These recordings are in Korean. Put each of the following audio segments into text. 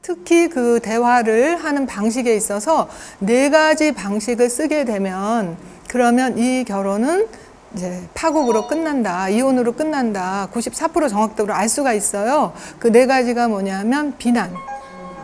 특히 그 대화를 하는 방식에 있어서 4가지 방식을 쓰게 되면 그러면 이 결혼은 이제 파국으로 끝난다, 이혼으로 끝난다, 94% 정확도로 알 수가 있어요. 그 4가지가 뭐냐면 비난.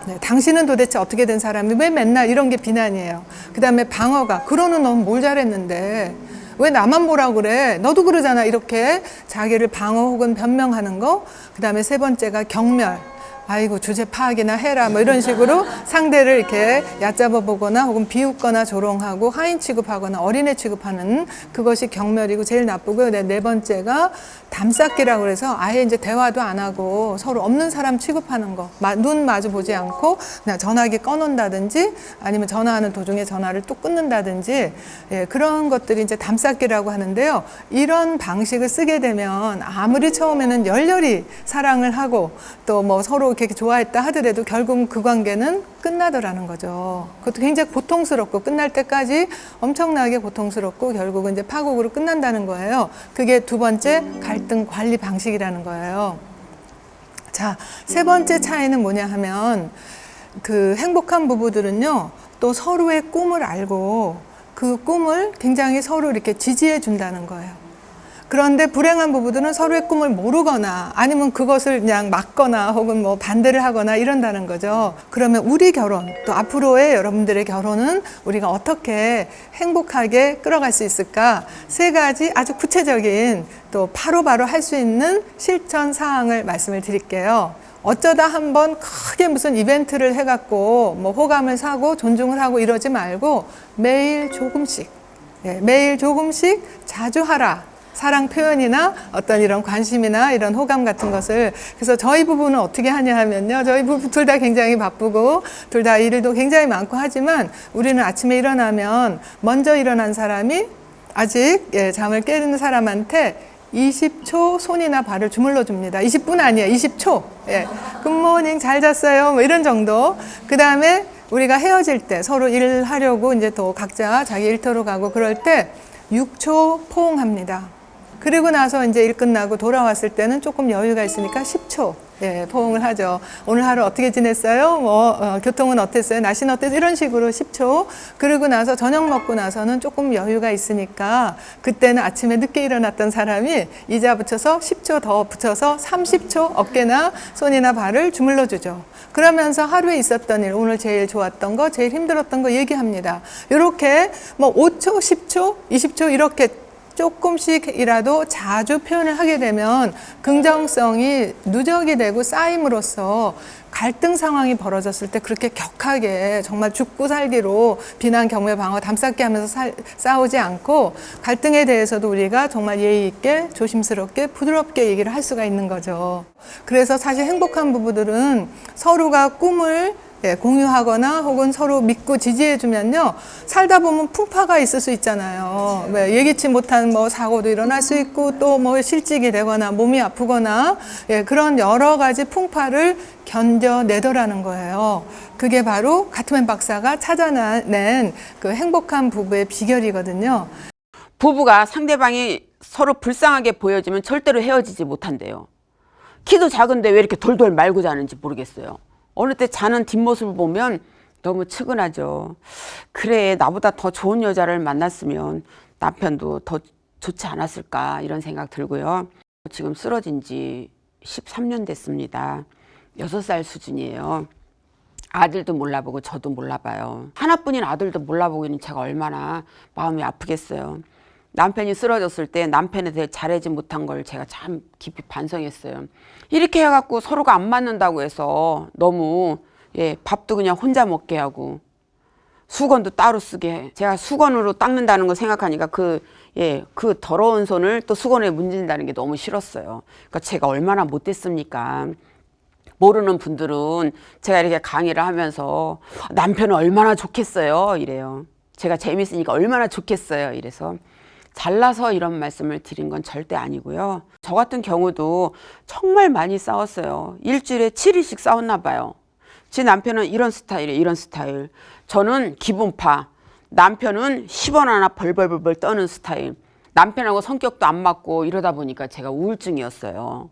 네, 당신은 도대체 어떻게 된 사람이 왜 맨날 이런 게 비난이에요. 그 다음에 방어가, 그러는 넌 뭘 잘했는데 왜 나만 보라고 그래? 너도 그러잖아. 이렇게 자기를 방어 혹은 변명하는 거. 그 다음에 3번째가 경멸. 아이고 주제 파악이나 해라 뭐 이런 식으로 상대를 이렇게 얕잡아 보거나 혹은 비웃거나 조롱하고 하인 취급하거나 어린애 취급하는 그것이 경멸이고 제일 나쁘고요. 4번째가 담쌓기라고 그래서 아예 이제 대화도 안 하고 서로 없는 사람 취급하는 거. 눈 마주 보지 않고 그냥 전화기 꺼놓는다든지 아니면 전화하는 도중에 전화를 또 끊는다든지 예, 그런 것들이 이제 담쌓기라고 하는데요. 이런 방식을 쓰게 되면 아무리 처음에는 열렬히 사랑을 하고 또 뭐 서로 이렇게 좋아했다 하더라도 결국은 그 관계는 끝나더라는 거죠. 그것도 굉장히 고통스럽고 끝날 때까지 엄청나게 고통스럽고 결국은 이제 파국으로 끝난다는 거예요. 그게 2번째 갈등 관리 방식이라는 거예요. 자, 3번째 차이는 뭐냐 하면 그 행복한 부부들은요, 또 서로의 꿈을 알고 그 꿈을 굉장히 서로 이렇게 지지해 준다는 거예요. 그런데 불행한 부부들은 서로의 꿈을 모르거나 아니면 그것을 그냥 막거나 혹은 뭐 반대를 하거나 이런다는 거죠. 그러면 우리 결혼, 또 앞으로의 여러분들의 결혼은 우리가 어떻게 행복하게 끌어갈 수 있을까? 3가지 아주 구체적인 또 바로바로 할 수 있는 실천 사항을 말씀을 드릴게요. 어쩌다 한번 크게 무슨 이벤트를 해갖고 뭐 호감을 사고 존중을 하고 이러지 말고 매일 조금씩, 매일 조금씩 자주 하라. 사랑 표현이나 어떤 이런 관심이나 이런 호감 같은 것을. 그래서 저희 부부는 어떻게 하냐 하면요, 저희 부부 둘 다 굉장히 바쁘고 둘 다 일도 굉장히 많고 하지만 우리는 아침에 일어나면 먼저 일어난 사람이 아직 잠을 깨는 사람한테 20초 손이나 발을 주물러 줍니다. 20분 아니에요, 20초. 굿모닝, 잘 잤어요, 뭐 이런 정도. 그 다음에 우리가 헤어질 때 서로 일하려고 이제 또 각자 자기 일터로 가고 그럴 때 6초 포옹합니다. 그리고 나서 이제 일 끝나고 돌아왔을 때는 조금 여유가 있으니까 10초 포옹을 하죠. 오늘 하루 어떻게 지냈어요? 교통은 어땠어요? 날씨는 어땠어요? 이런 식으로 10초. 그리고 나서 저녁 먹고 나서는 조금 여유가 있으니까 그때는 아침에 늦게 일어났던 사람이 이자 붙여서 10초 더 붙여서 30초 어깨나 손이나 발을 주물러 주죠. 그러면서 하루에 있었던 일, 오늘 제일 좋았던 거, 제일 힘들었던 거 얘기합니다. 이렇게 뭐 5초, 10초, 20초 이렇게 조금씩이라도 자주 표현을 하게 되면 긍정성이 누적이 되고 쌓임으로써 갈등 상황이 벌어졌을 때 그렇게 격하게 정말 죽고 살기로 비난, 경멸, 방어, 담쌓기 하면서 싸우지 않고 갈등에 대해서도 우리가 정말 예의 있게 조심스럽게 부드럽게 얘기를 할 수가 있는 거죠. 그래서 사실 행복한 부부들은 서로가 꿈을 공유하거나 혹은 서로 믿고 지지해주면요, 살다 보면 풍파가 있을 수 있잖아요. 예기치 못한 뭐 사고도 일어날 수 있고 또 뭐 실직이 되거나 몸이 아프거나 그런 여러 가지 풍파를 견뎌내더라는 거예요. 그게 바로 가트맨 박사가 찾아낸 그 행복한 부부의 비결이거든요. 부부가 상대방이 서로 불쌍하게 보여지면 절대로 헤어지지 못한대요. 키도 작은데 왜 이렇게 돌돌 말고 자는지 모르겠어요. 어느 때 자는 뒷모습을 보면 너무 측은하죠. 그래, 나보다 더 좋은 여자를 만났으면 남편도 더 좋지 않았을까 이런 생각 들고요. 지금 쓰러진 지 13년 됐습니다. 6살 수준이에요. 아들도 몰라보고 저도 몰라봐요. 하나뿐인 아들도 몰라보고는 제가 얼마나 마음이 아프겠어요. 남편이 쓰러졌을 때 남편에 대해 잘하지 못한 걸 제가 참 깊이 반성했어요. 이렇게 해갖고 서로가 안 맞는다고 해서 너무 밥도 그냥 혼자 먹게 하고 수건도 따로 쓰게 해. 제가 수건으로 닦는다는 거 생각하니까 그 더러운 손을 또 수건에 문진다는 게 너무 싫었어요. 그러니까 제가 얼마나 못됐습니까? 모르는 분들은 제가 이렇게 강의를 하면서 남편은 얼마나 좋겠어요 이래요. 제가 재밌으니까 얼마나 좋겠어요 이래서 잘나서 이런 말씀을 드린 건 절대 아니고요. 저 같은 경우도 정말 많이 싸웠어요. 일주일에 7일씩 싸웠나 봐요. 제 남편은 이런 스타일이에요. 이런 스타일. 저는 기분파. 남편은 10원 하나 벌벌벌 떠는 스타일. 남편하고 성격도 안 맞고 이러다 보니까 제가 우울증이었어요.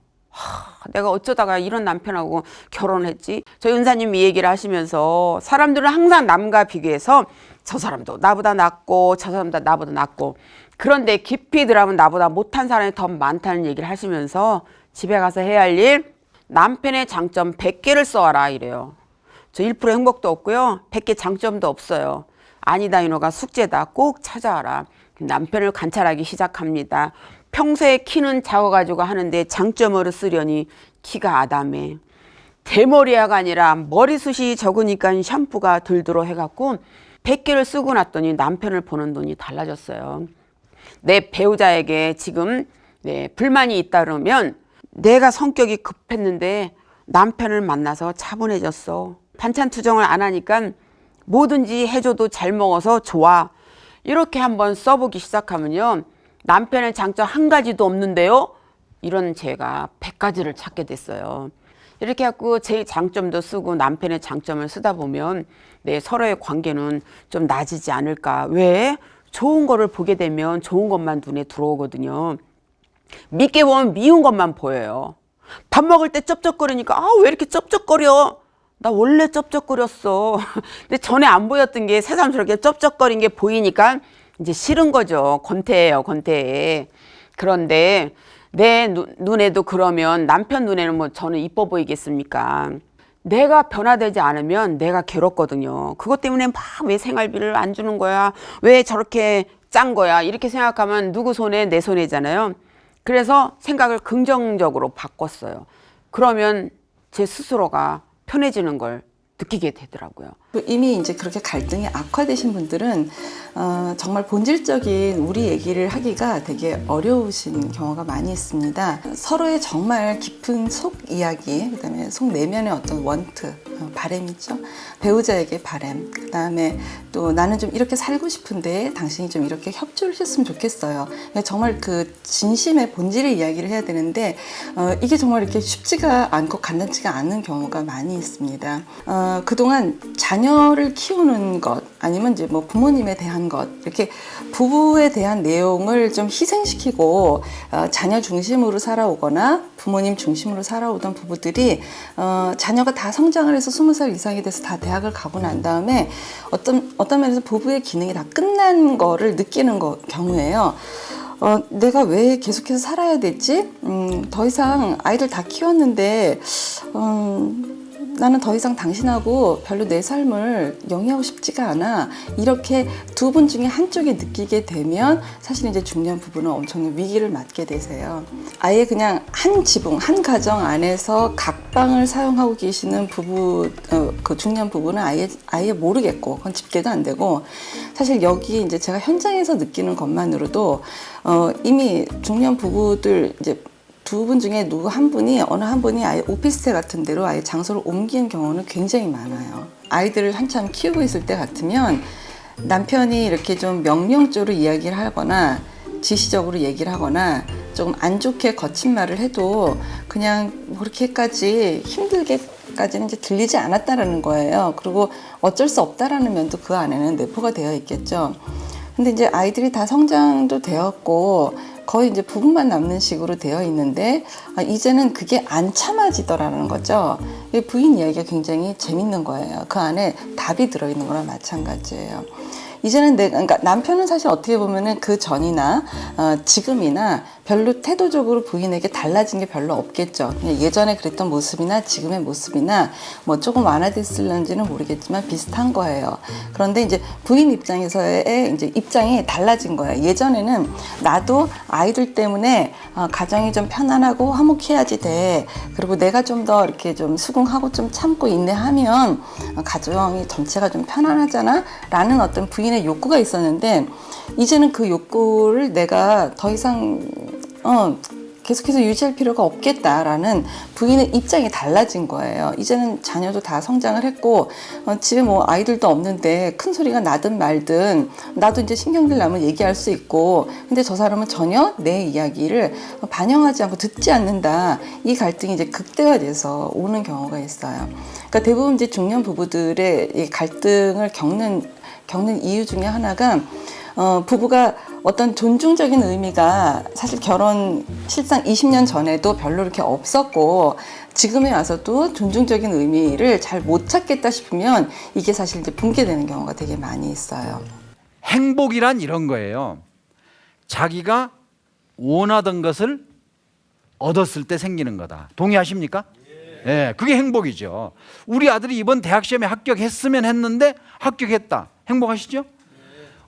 내가 어쩌다가 이런 남편하고 결혼했지? 저희 은사님 이 얘기를 하시면서 사람들은 항상 남과 비교해서 저 사람도 나보다 낫고 저 사람도 나보다 낫고 그런데 깊이 들어가면 나보다 못한 사람이 더 많다는 얘기를 하시면서 집에 가서 해야 할 일 남편의 장점 100개를 써와라 이래요. 저 1% 행복도 없고요. 100개 장점도 없어요. 아니다 이노가 숙제다. 꼭 찾아와라. 남편을 관찰하기 시작합니다. 평소에 키는 작아가지고 하는데 장점으로 쓰려니 키가 아담해. 대머리가 아니라 머리숱이 적으니까 샴푸가 들들어 해갖고 100개를 쓰고 났더니 남편을 보는 눈이 달라졌어요. 내 배우자에게 지금 불만이 있다 그러면 내가 성격이 급했는데 남편을 만나서 차분해졌어. 반찬 투정을 안 하니까 뭐든지 해줘도 잘 먹어서 좋아. 이렇게 한번 써보기 시작하면요. 남편의 장점 한 가지도 없는데요. 이런 제가 100가지를 찾게 됐어요. 이렇게 해갖고 제 장점도 쓰고 남편의 장점을 쓰다 보면 서로의 관계는 좀 나아지지 않을까. 왜? 좋은 거를 보게 되면 좋은 것만 눈에 들어오거든요. 밉게 보면 미운 것만 보여요. 밥 먹을 때 쩝쩝거리니까 왜 이렇게 쩝쩝거려? 나 원래 쩝쩝거렸어. 근데 전에 안 보였던 게 새삼스럽게 쩝쩝거린 게 보이니까 이제 싫은 거죠. 권태예요, 권태. 그런데 내 눈에도 그러면 남편 눈에는 뭐 저는 이뻐 보이겠습니까? 내가 변화되지 않으면 내가 괴롭거든요. 그것 때문에 막 왜 생활비를 안 주는 거야? 왜 저렇게 짠 거야? 이렇게 생각하면 누구 손에 내 손해잖아요. 그래서 생각을 긍정적으로 바꿨어요. 그러면 제 스스로가 편해지는 걸 느끼게 되더라고요. 이미 이제 그렇게 갈등이 악화되신 분들은 정말 본질적인 우리 얘기를 하기가 되게 어려우신 경우가 많이 있습니다. 서로의 정말 깊은 속 이야기, 그다음에 속 내면의 어떤 원트, 바램 있죠. 배우자에게 바램, 그다음에 또 나는 좀 이렇게 살고 싶은데 당신이 좀 이렇게 협조를 했으면 좋겠어요. 정말 그 진심의 본질의 이야기를 해야 되는데 이게 정말 이렇게 쉽지가 않고 간단치가 않은 경우가 많이 있습니다. 그동안 자녀를 키우는 것 아니면 이제 뭐 부모님에 대한 것 이렇게 부부에 대한 내용을 좀 희생시키고 자녀 중심으로 살아오거나 부모님 중심으로 살아오던 부부들이 자녀가 다 성장을 해서 20살 이상이 돼서 다 대학을 가고 난 다음에 어떤 면에서 부부의 기능이 다 끝난 거를 느끼는 경우에요. 내가 왜 계속해서 살아야 되지? 더 이상 아이들 다 키웠는데 나는 더 이상 당신하고 별로 내 삶을 영위하고 싶지가 않아. 이렇게 두 분 중에 한쪽이 느끼게 되면 사실 이제 중년 부부는 엄청난 위기를 맞게 되세요. 아예 그냥 한 지붕, 한 가정 안에서 각방을 사용하고 계시는 부부, 그 중년 부부는 아예 모르겠고, 그건 집계도 안 되고, 사실 여기 이제 제가 현장에서 느끼는 것만으로도 이미 중년 부부들 이제 두 분 중에 어느 한 분이 아예 오피스텔 같은 데로 아예 장소를 옮긴 경우는 굉장히 많아요. 아이들을 한참 키우고 있을 때 같으면 남편이 이렇게 좀 명령적으로 이야기를 하거나 지시적으로 얘기를 하거나 조금 안 좋게 거친 말을 해도 그냥 그렇게까지 힘들게까지는 이제 들리지 않았다라는 거예요. 그리고 어쩔 수 없다라는 면도 그 안에는 내포가 되어 있겠죠. 근데 이제 아이들이 다 성장도 되었고 거의 이제 부부만 남는 식으로 되어 있는데 이제는 그게 안 참아지더라는 거죠. 부인 이야기가 굉장히 재밌는 거예요. 그 안에 답이 들어있는 거랑 마찬가지예요. 이제는 그러니까 남편은 사실 어떻게 보면은 그 전이나 지금이나 별로 태도적으로 부인에게 달라진 게 별로 없겠죠. 그냥 예전에 그랬던 모습이나 지금의 모습이나 뭐 조금 완화됐을는지는 모르겠지만 비슷한 거예요. 그런데 이제 부인 입장에서의 이제 입장이 달라진 거예요. 예전에는 나도 아이들 때문에 가정이 좀 편안하고 화목해야지 돼. 그리고 내가 좀 더 이렇게 좀 수긍하고 좀 참고 인내하면 가정이 전체가 좀 편안하잖아. 라는 어떤 부인의 욕구가 있었는데 이제는 그 욕구를 내가 더 이상 계속해서 유지할 필요가 없겠다라는 부인의 입장이 달라진 거예요. 이제는 자녀도 다 성장을 했고 집에 뭐 아이들도 없는데 큰 소리가 나든 말든 나도 이제 신경질 나면 얘기할 수 있고 근데 저 사람은 전혀 내 이야기를 반영하지 않고 듣지 않는다. 이 갈등이 이제 극대화돼서 오는 경우가 있어요. 그러니까 대부분 이제 중년 부부들의 이 갈등을 겪는 이유 중에 하나가 부부가 어떤 존중적인 의미가 사실 결혼 실상 20년 전에도 별로 이렇게 없었고 지금에 와서도 존중적인 의미를 잘 못 찾겠다 싶으면 이게 사실 이제 붕괴되는 경우가 되게 많이 있어요. 행복이란 이런 거예요. 자기가 원하던 것을 얻었을 때 생기는 거다. 동의하십니까? 예, 그게 행복이죠. 우리 아들이 이번 대학 시험에 합격했으면 했는데 합격했다. 행복하시죠?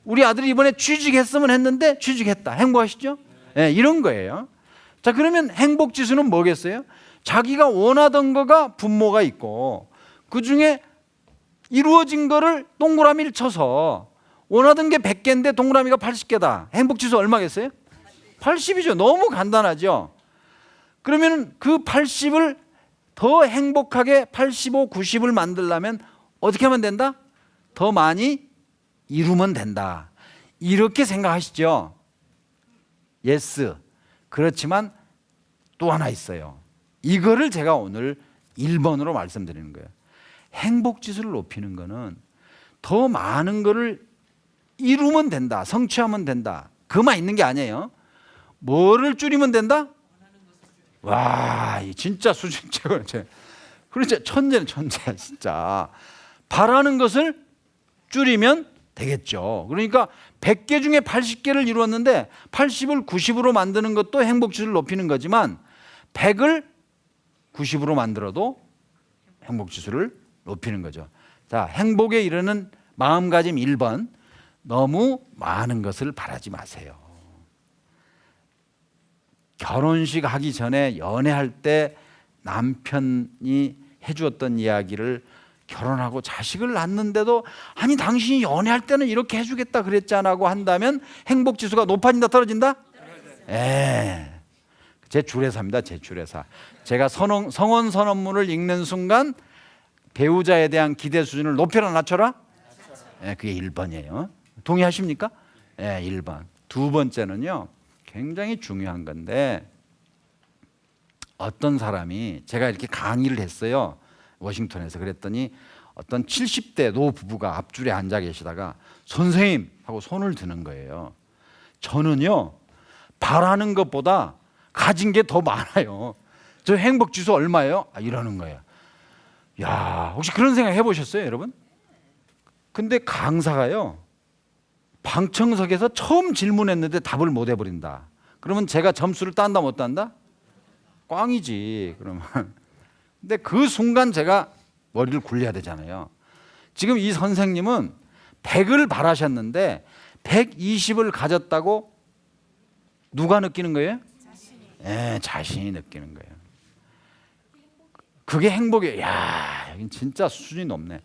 우리 아들이 이번에 취직했으면 했는데 취직했다. 행복하시죠? 예, 이런 거예요. 자, 그러면 행복 지수는 뭐겠어요? 자기가 원하던 거가 분모가 있고 그중에 이루어진 거를 동그라미를 쳐서 원하던 게 100개인데 동그라미가 80개다. 행복 지수 얼마겠어요? 80이죠. 너무 간단하죠. 그러면 그 80을 더 행복하게 85, 90을 만들려면 어떻게 하면 된다? 더 많이 이루면 된다. 이렇게 생각하시죠? 예스. 그렇지만 또 하나 있어요. 이거를 제가 오늘 1번으로 말씀드리는 거예요. 행복 지수를 높이는 거는 더 많은 거를 이루면 된다. 성취하면 된다. 그만 있는 게 아니에요. 뭐를 줄이면 된다? 와, 진짜 수준 최고. 그렇죠. 천재는 천재야, 진짜. 바라는 것을 줄이면 되겠죠. 그러니까 100개 중에 80개를 이루었는데 80을 90으로 만드는 것도 행복지수를 높이는 거지만 100을 90으로 만들어도 행복지수를 높이는 거죠. 자, 행복에 이르는 마음가짐 1번. 너무 많은 것을 바라지 마세요. 결혼식 하기 전에 연애할 때 남편이 해주었던 이야기를 결혼하고 자식을 낳는데도 아니 당신이 연애할 때는 이렇게 해주겠다 그랬잖아고 한다면 행복지수가 높아진다 떨어진다? 제출회사입니다. 제출회사. 제가 성원 선언문을 읽는 순간 배우자에 대한 기대 수준을 높여라 낮춰라? 그게 1번이에요. 동의하십니까? 1번. 두 번째는요. 굉장히 중요한 건데 어떤 사람이 제가 이렇게 강의를 했어요. 워싱턴에서. 그랬더니 어떤 70대 노부부가 앞줄에 앉아 계시다가 선생님 하고 손을 드는 거예요. 저는요. 바라는 것보다 가진 게 더 많아요. 저 행복지수 얼마예요? 이러는 거예요. 야, 혹시 그런 생각 해보셨어요, 여러분? 근데 강사가요. 방청석에서 처음 질문했는데 답을 못 해버린다. 그러면 제가 점수를 딴다 못 딴다? 꽝이지. 그러면. 근데 그 순간 제가 머리를 굴려야 되잖아요. 지금 이 선생님은 100을 바라셨는데 120을 가졌다고 누가 느끼는 거예요? 자신이 느끼는 거예요. 그게 행복이에요. 야, 여긴 진짜 수준이 높네.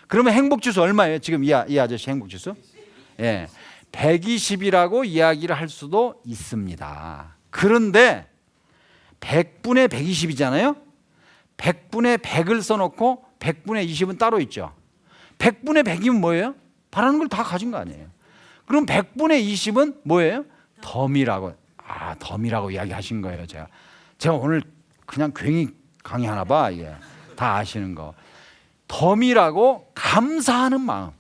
그러면 행복지수 얼마예요? 지금 이 아저씨 행복지수? 120이라고 이야기를 할 수도 있습니다. 그런데 100분의 120이잖아요. 100분의 100을 써놓고 100분의 20은 따로 있죠. 100분의 100이면 뭐예요? 바라는 걸 다 가진 거 아니에요. 그럼 100분의 20은 뭐예요? 덤이라고. 덤이라고 이야기하신 거예요. 제가 오늘 그냥 괜히 강의하나 봐. 이게 다 아시는 거. 덤이라고 감사하는 마음.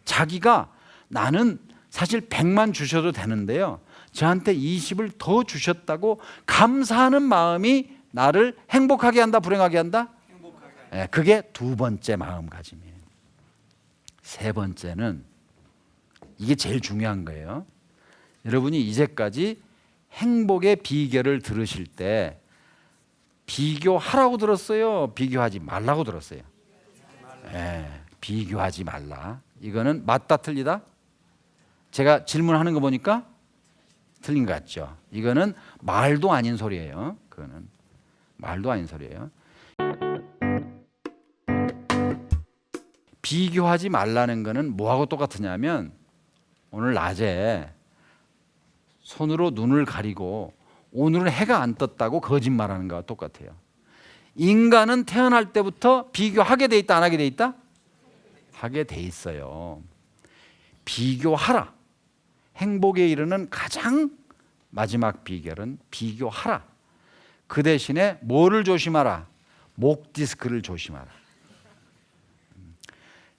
자기가 나는 사실 100만 주셔도 되는데요. 저한테 20을 더 주셨다고 감사하는 마음이 나를 행복하게 한다, 불행하게 한다? 행복하게. 그게 두 번째 마음가짐이에요. 세 번째는 이게 제일 중요한 거예요. 여러분이 이제까지 행복의 비결을 들으실 때 비교하라고 들었어요? 비교하지 말라고 들었어요? 비교하지 말라. 이거는 맞다 틀리다? 제가 질문하는 거 보니까 틀린 것 같죠. 이거는 말도 아닌 소리예요. 그거는 말도 아닌 소리예요. 비교하지 말라는 거는 뭐하고 똑같으냐면 오늘 낮에 손으로 눈을 가리고 오늘은 해가 안 떴다고 거짓말하는 거와 똑같아요. 인간은 태어날 때부터 비교하게 돼 있다 안 하게 돼 있다? 하게 돼 있어요. 비교하라. 행복에 이르는 가장 마지막 비결은 비교하라. 그 대신에 뭐를 조심하라? 목 디스크를 조심하라.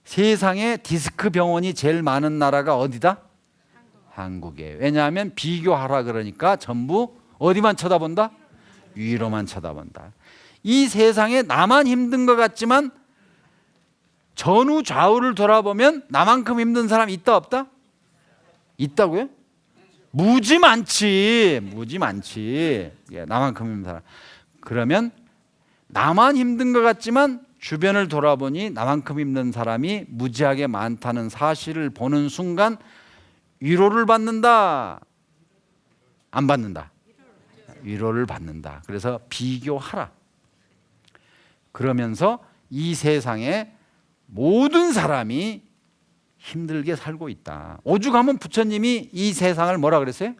세상에 디스크 병원이 제일 많은 나라가 어디다? 한국이에요. 왜냐하면 비교하라 그러니까 전부 어디만 쳐다본다? 위로만 쳐다본다. 이 세상에 나만 힘든 것 같지만 전후 좌우를 돌아보면 나만큼 힘든 사람 있다 없다? 있다고요? 무지 많지. 무지 많지. 예, 나만큼 힘든 사람. 그러면 나만 힘든 것 같지만 주변을 돌아보니 나만큼 힘든 사람이 무지하게 많다는 사실을 보는 순간 위로를 받는다? 안 받는다? 위로를 받는다. 그래서 비교하라. 그러면서 이 세상에 모든 사람이 힘들게 살고 있다. 오죽하면 부처님이 이 세상을 뭐라 그랬어요?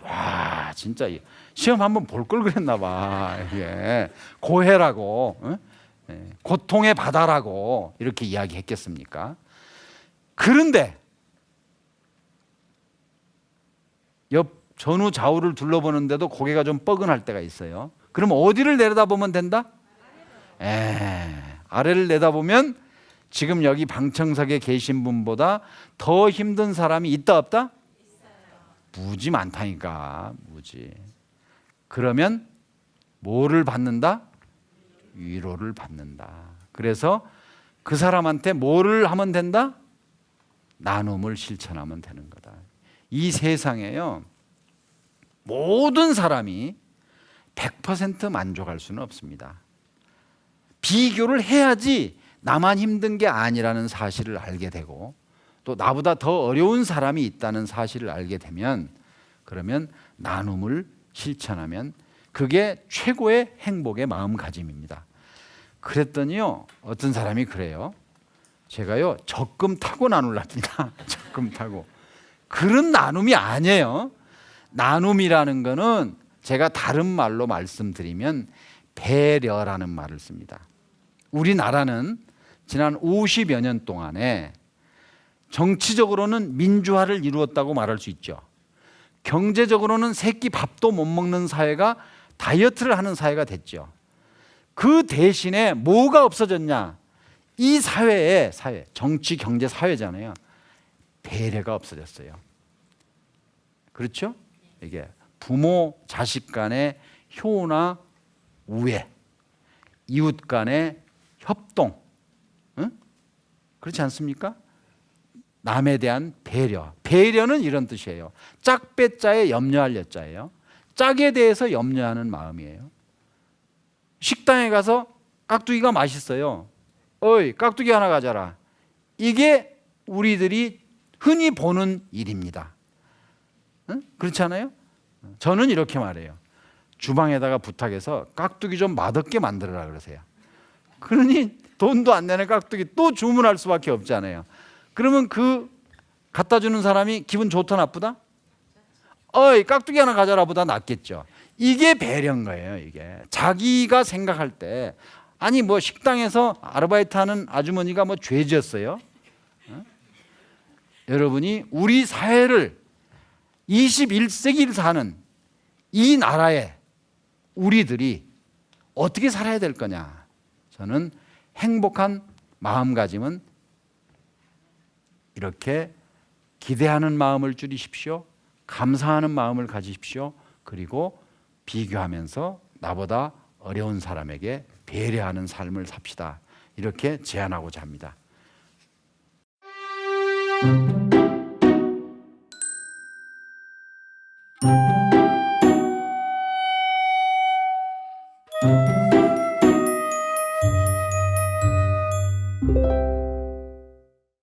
와 진짜 시험 한번 볼 걸 그랬나 봐. 이게 고해라고, 고통의 바다라고 이렇게 이야기했겠습니까? 그런데 옆 전후 좌우를 둘러보는데도 고개가 좀 뻐근할 때가 있어요. 그럼 어디를 내려다보면 된다? 아래를 내다보면 지금 여기 방청석에 계신 분보다 더 힘든 사람이 있다 없다? 무지 많다니까. 무지. 그러면 뭐를 받는다? 위로를 받는다. 그래서 그 사람한테 뭐를 하면 된다? 나눔을 실천하면 되는 거다. 이 세상에요, 모든 사람이 100% 만족할 수는 없습니다. 비교를 해야지 나만 힘든 게 아니라는 사실을 알게 되고, 또 나보다 더 어려운 사람이 있다는 사실을 알게 되면, 그러면 나눔을 실천하면 그게 최고의 행복의 마음가짐입니다. 그랬더니요, 어떤 사람이 그래요. 제가요, 적금 타고 나눌랍니다. 적금 타고. 그런 나눔이 아니에요. 나눔이라는 거는 제가 다른 말로 말씀드리면 배려라는 말을 씁니다. 우리나라는 지난 50여 년 동안에 정치적으로는 민주화를 이루었다고 말할 수 있죠. 경제적으로는 새끼 밥도 못 먹는 사회가 다이어트를 하는 사회가 됐죠. 그 대신에 뭐가 없어졌냐? 이 사회에, 정치, 경제, 사회잖아요. 배려가 없어졌어요. 그렇죠? 이게 부모, 자식 간의 효나 우애, 이웃 간의 협동, 응? 그렇지 않습니까? 남에 대한 배려. 배려는 이런 뜻이에요. 짝배자에 염려할 여자예요. 짝에 대해서 염려하는 마음이에요. 식당에 가서 깍두기가 맛있어요. 어이, 깍두기 하나 가져라. 이게 우리들이 흔히 보는 일입니다. 응? 그렇지 않아요? 저는 이렇게 말해요. 주방에다가 부탁해서 깍두기 좀 맛없게 만들어라 그러세요. 그러니 돈도 안 내는 깍두기 또 주문할 수밖에 없잖아요. 그러면 그 갖다 주는 사람이 기분 좋다 나쁘다? 어이, 깍두기 하나 가져라 보다 낫겠죠. 이게 배려인 거예요. 이게 자기가 생각할 때, 아니 뭐 식당에서 아르바이트 하는 아주머니가 뭐 죄지었어요? 여러분이 우리 사회를 21세기를 사는 이 나라에 우리들이 어떻게 살아야 될 거냐? 저는 행복한 마음가짐은 이렇게 기대하는 마음을 줄이십시오. 감사하는 마음을 가지십시오. 그리고 비교하면서 나보다 어려운 사람에게 배려하는 삶을 삽시다. 이렇게 제안하고자 합니다.